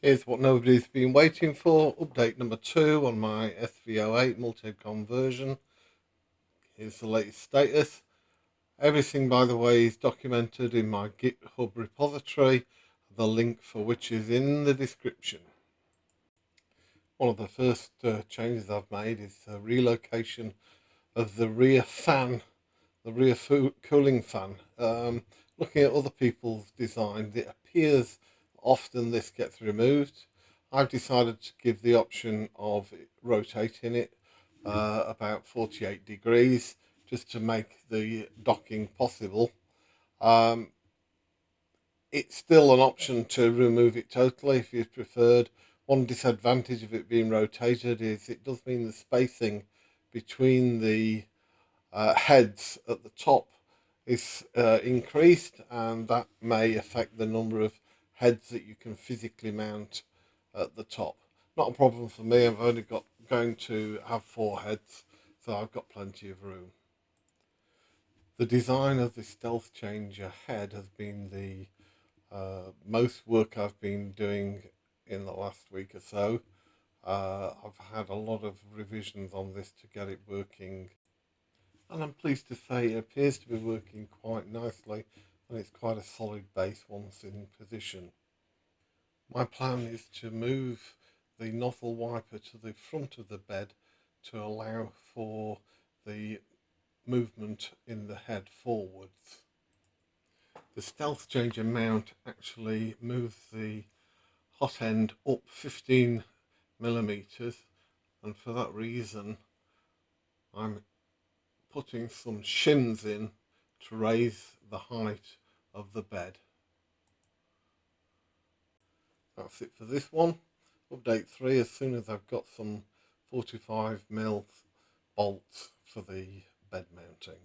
Here's what nobody's been waiting for, update number 2 on my SV08 Multihead conversion. Here's the latest status. Everything, by the way, is documented in my GitHub repository, the link for which is in the description. One of the first changes I've made is the relocation of the rear fan, the rear cooling fan. Looking at other people's designs, it appears often this gets removed. I've decided to give the option of rotating it about 48 degrees just to make the docking possible. It's still an option to remove it totally if you preferred. One disadvantage of it being rotated is it does mean the spacing between the heads at the top is increased, and that may affect the number of heads that you can physically mount at the top. Not a problem for me. I've only going to have 4 heads, so I've got plenty of room. The design of the Stealth Changer head has been the most work I've been doing in the last week or so. I've had a lot of revisions on this to get it working, and I'm pleased to say it appears to be working quite nicely, and it's quite a solid base once in position. My plan is to move the nozzle wiper to the front of the bed to allow for the movement in the head forwards. The Stealth Changer mount actually moves the hot end up 15 millimeters, and for that reason I'm putting some shims in to raise the height of the bed. That's it for this one. Update 3 as soon as I've got some 45mm bolts for the bed mounting.